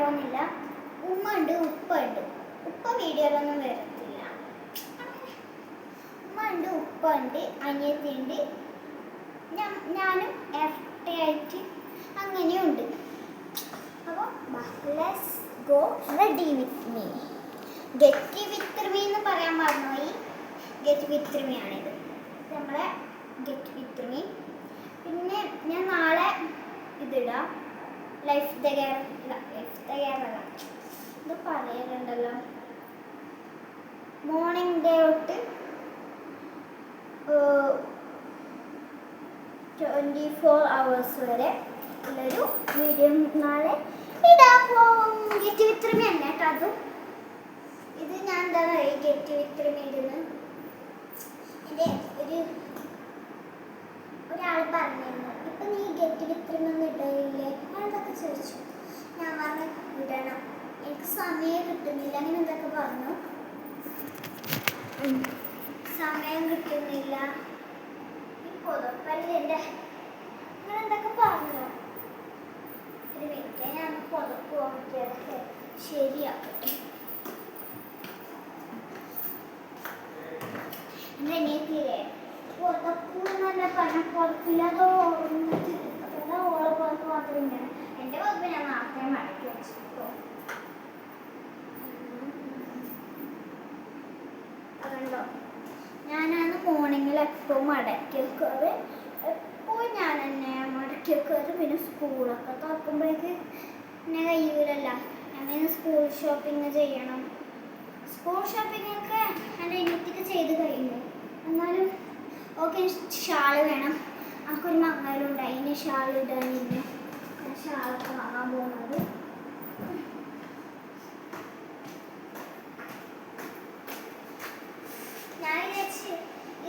ഉണ്ടാവുന്നില്ല. ഉമ്മ ഉണ്ട്, ഉപ്പ ഉണ്ട്. ഉപ്പ വീഡിയോയിലൊന്നും വരത്തില്ല. ഉമ്മ ഉണ്ട്, ഉപ്പ ഉണ്ട്, അനിയത്തി ഉണ്ട്, ഞാനും ആയിട്ട് അങ്ങനെയുണ്ട്. അപ്പോൾ let's go ready with me. Get with me എന്ന് പറയാൻ മറന്നുപോയി. ഗെറ്റ് വിത്ത് മീ ആണിത്, നമ്മളെ ഗെറ്റ് വിത്ത് മീ. പിന്നെ ഞാൻ നാളെ ഇതിടാം, ലൈഫ് ദ കേരള ഇത് പറയുന്നുണ്ടല്ലോ, മോർണിംഗ് ഡേ തൊട്ട് 24 hours വരെ ഉള്ളൊരു വീഡിയോ നാളെ ഇടാൻ പോകും. ഗെറ്റ് വിത്ത് മീ തന്നെ കേട്ടോ. അതും ഇത് ഞാൻ എന്താ പറയുക, ഗെറ്റ് വിത്ത് മീ ഇടുന്നു. എൻ്റെ ഒരാൾ പറഞ്ഞിരുന്നു, ഇപ്പം നീ ഗെറ്റ് വിത്ത് മീ ഒന്നും ഇടയില്ലേ, അതൊക്കെ ചോദിച്ചു. ഞാൻ പറഞ്ഞു ഇടണം, എനിക്ക് സമയം കിട്ടുന്നില്ല, അങ്ങനെ എന്തൊക്കെ പറഞ്ഞു. സമയം കിട്ടുന്നില്ല, പുതപ്പല്ലേ എൻ്റെ, അങ്ങനെ എന്തൊക്കെ പറഞ്ഞു. ഒരു മിനിറ്റ്, ഞാൻ പുതപ്പ് നോക്കിയതൊക്കെ ശരിയാക്കട്ടെ. എൻ്റെ അനിയത്തിയില്ലേ പുതപ്പ് നല്ല പറഞ്ഞ പുറത്തില്ലാതെ ഓടുന്നത്, അതെല്ലാം ഓളെ പുറത്ത് മാത്രം ഇങ്ങനെ. എൻ്റെ പുറത്ത് ഞാൻ നേരത്തെ മടക്കി വെച്ചിട്ടോ. അതുണ്ടോ, ഞാനാണ് മോർണിംഗിൽ എപ്പോഴും മടക്കി വെക്കാറ്, എപ്പോഴും ഞാൻ തന്നെ മടക്കി വെക്കാറ്. പിന്നെ സ്കൂളൊക്കെ തുറക്കുമ്പോഴേക്ക് എന്നെ കഴിയൂലല്ല, ഞാൻ സ്കൂൾ ഷോപ്പിംഗ് ചെയ്യണം. സ്കൂൾ ഷോപ്പിങ്ങൊക്കെ എൻ്റെ അനിയത്തിക്ക് ചെയ്ത് കഴിഞ്ഞു. എന്നാലും ഓക്കെ, ഷാള് വേണം. നമുക്കൊരു മംഗലുണ്ട്, അതിന് ഷാൾ ഇടാനില്ല. ഷാളൊക്കെ വാങ്ങാൻ പോകുന്നത്. ഞാൻ വിചാരിച്ച്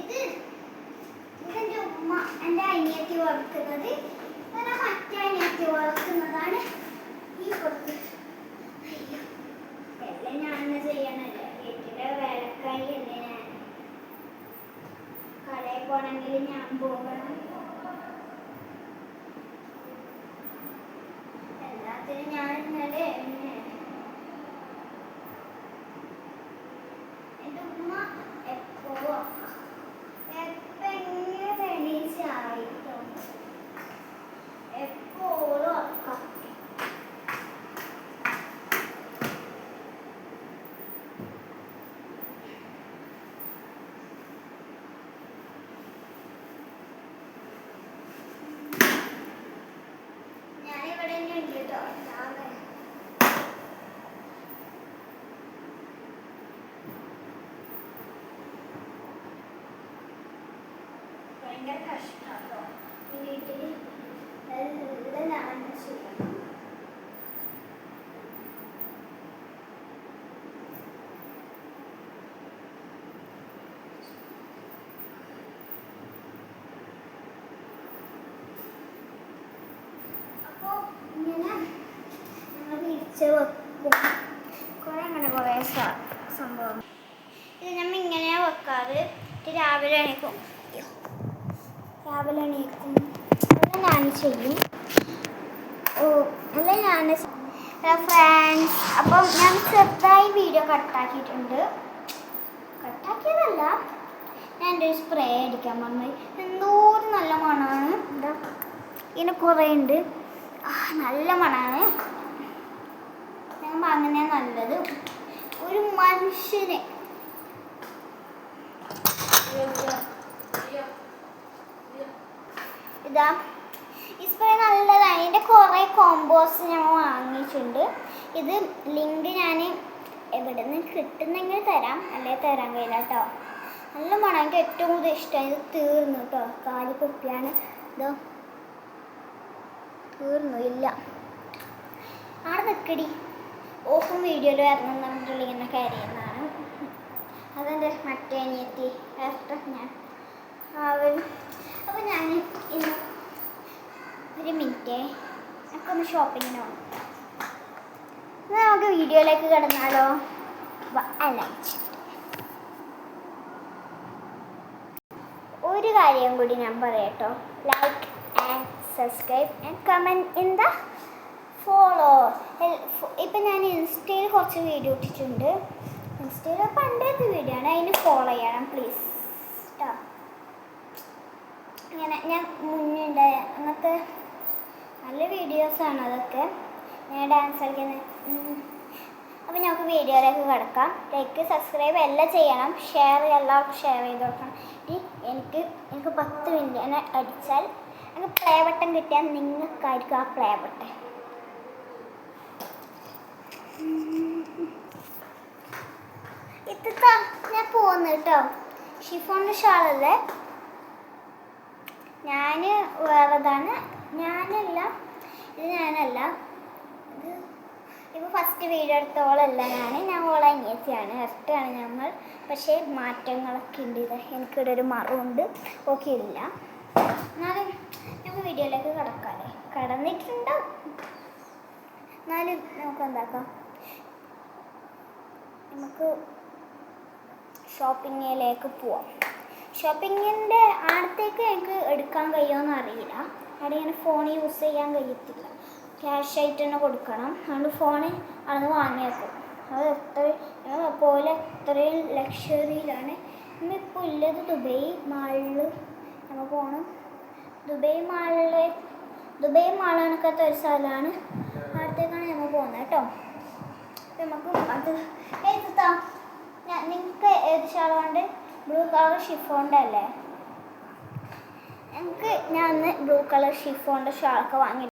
ഇതെൻ്റെ ഉമ്മ, എൻ്റെ അനിയത്തി വറുക്കുന്നത്, മറ്റേ അനിയത്തി വറുക്കുന്നതാണ് ഈ പുറത്ത്. അയ്യോ, എല്ലാം ഞാൻ ചെയ്യണല്ലേ, വീട്ടിലെ വേലക്കാരി അല്ലേ ഞാൻ. കടയിൽ പോകണമെങ്കിൽ ഞാൻ പോകണം, എല്ലാത്തിനും ഞാൻ ഇന്നലെ. എൻ്റെ ഉമ്മ എപ്പോഴും എപ്പെങ്ങനെ എണീച്ചായിട്ടോ എപ്പോഴും ഉറക്കം. ഞാനിവിടെ തന്നെ ഉണ്ട് കേട്ടോ. ഭയങ്കര കഷ്ടമാട്ടോ ഈ വീട്ടിൽ, എല്ലാം ഞാൻ ചെയ്യണം. അപ്പോൾ ഇങ്ങനെ നമ്മൾ വിരിച്ച് വെക്കും, കുറേ സംഭവം. ഇത് നമ്മൾ ഇങ്ങനെയാണ് വെക്കാറ്. രാവിലെ എണീക്കും, അതെല്ലാം ഞാൻ ചെയ്യും. അതെല്ലാം ഞാൻ ഫ്രണ്ട്സ്. അപ്പം ഞാൻ ചെറുതായി വീഡിയോ കട്ടാക്കിയിട്ടുണ്ട്. കട്ടാക്കിയതല്ല, ഞാൻ എൻ്റെ ഒരു സ്പ്രേ അടിക്കാൻ പറഞ്ഞു. എന്തോരം നല്ല മണമാണ്. എന്താ ഇതിന് കുറേ ഉണ്ട്, നല്ല മണമാണ്. ഞാൻ അങ്ങനെ നല്ലത് ഒരു മനുഷ്യനെ. ഇതാ ഈ സ്പ്രേ നല്ലതാണ്. ഇതിൻ്റെ കുറേ കോമ്പോസ് ഞങ്ങൾ വാങ്ങിയിട്ടുണ്ട്. ഇത് ലിങ്ക് ഞാൻ എവിടെ നിന്ന് കിട്ടുന്നെങ്കിൽ തരാം, അല്ലേ തരാൻ കഴിയില്ല കേട്ടോ. നല്ല മണം, എനിക്ക് ഏറ്റവും കൂടുതൽ ഇഷ്ടം. ഇത് തീർന്നു കേട്ടോ, കാലി കുപ്പിയാണ്. ഇതോ തീർന്നു, ഇല്ല അവിടെ നിൽക്കടി. ഓഫും വീഡിയോയിൽ വരണം പറഞ്ഞിട്ടുള്ള ഇങ്ങനെ കരയുന്നതാണ്. അതെൻ്റെ മറ്റേ അനിയത്തി ഞാൻ അപ്പോൾ ഞാൻ ഇന്ന് ഒരു മിനിറ്റ് എനിക്കൊന്ന് ഷോപ്പിങ്ങിന് പോകണം. എന്നാൽ നമുക്ക് വീഡിയോയിലേക്ക് കിടന്നാലോ? അല്ല, ഒരു കാര്യം കൂടി ഞാൻ പറയാട്ടോ. Like and subscribe and comment in the follow. ഇപ്പം കുറച്ച് വീഡിയോ ഇട്ടിട്ടുണ്ട്. ഇൻസ്റ്റയിൽ പണ്ടത്തെ വീഡിയോ ആണ്, അതിന് ഫോളോ ചെയ്യണം പ്ലീസ് കേട്ടോ. ഇങ്ങനെ ഞാൻ മുന്നേ ഉണ്ടായ അങ്ങനത്തെ നല്ല വീഡിയോസാണ് അതൊക്കെ. ഞാൻ ഡാൻസ് കളിക്കുന്നത്. അപ്പോൾ നമുക്ക് വീഡിയോയിലേക്ക് കിടക്കാം. ലൈക്ക് സബ്സ്ക്രൈബ് എല്ലാം ചെയ്യണം, ഷെയർ എല്ലാവർക്കും ഷെയർ ചെയ്ത് കൊടുക്കണം. എനിക്ക് 10 മിനിറ്റ് എന്നെ അടിച്ചാൽ എനിക്ക് പ്ലേ ബട്ടൺ കിട്ടിയാൽ നിങ്ങൾക്കായിരിക്കും ആ പ്ലേ ബട്ടൺ. ഇത്താ ഞാൻ പോകുന്നു കേട്ടോ. ഷിഫോണിൻ്റെ ഷാളല്ലേ, ഞാൻ വേറെതാണ്. ഞാനല്ല ഇത് ഇപ്പോൾ ഫസ്റ്റ് വീഡിയോ എടുത്തോളല്ല ഞാൻ ഓളെ അനിയത്തിയാണ്, ഇരട്ടാണ് ഞങ്ങൾ. പക്ഷേ മാറ്റങ്ങളൊക്കെ ഉണ്ട്. എനിക്കിവിടെ ഒരു മറവുണ്ട്, ഓക്കെ ഇല്ല. എന്നാലും നമുക്ക് വീഡിയോയിലേക്ക് കടന്നിട്ടുണ്ടാവും. എന്നാലും നമുക്ക് എന്താക്കാം, നമുക്ക് ഷോപ്പിങ്ങിലേക്ക് പോവാം. ഷോപ്പിങ്ങിൻ്റെ അടുത്തേക്ക് എനിക്ക് എടുക്കാൻ കഴിയുമോയെന്ന് അറിയില്ല. അവിടെ ഇങ്ങനെ ഫോൺ യൂസ് ചെയ്യാൻ കഴിയത്തില്ല, ക്യാഷ് ആയിട്ട് തന്നെ കൊടുക്കണം. അതുകൊണ്ട് ഫോൺ അന്ന് വാങ്ങിയേക്കും. അത് പോലെ എത്രയും ലക്ഷറിയിലാണ് നമ്മളിപ്പോൾ ഉള്ളത്. ദുബൈ മാളിൽ നമ്മൾ പോകണം. ദുബൈ മാളെന്നൊക്കെ ഒരു സ്ഥലമാണ്, അടുത്തേക്കാണ് നമ്മൾ പോകുന്നത് കേട്ടോ. നമുക്ക് അത് നിങ്ങൾക്ക് ഏത് ഷാളുണ്ട്? ബ്ലൂ കളർ ഷിഫോണിൻ്റെ അല്ലേ? ഞാൻ ബ്ലൂ കളർ ഷിഫോണിൻ്റെ ഷാളൊക്കെ വാങ്ങി.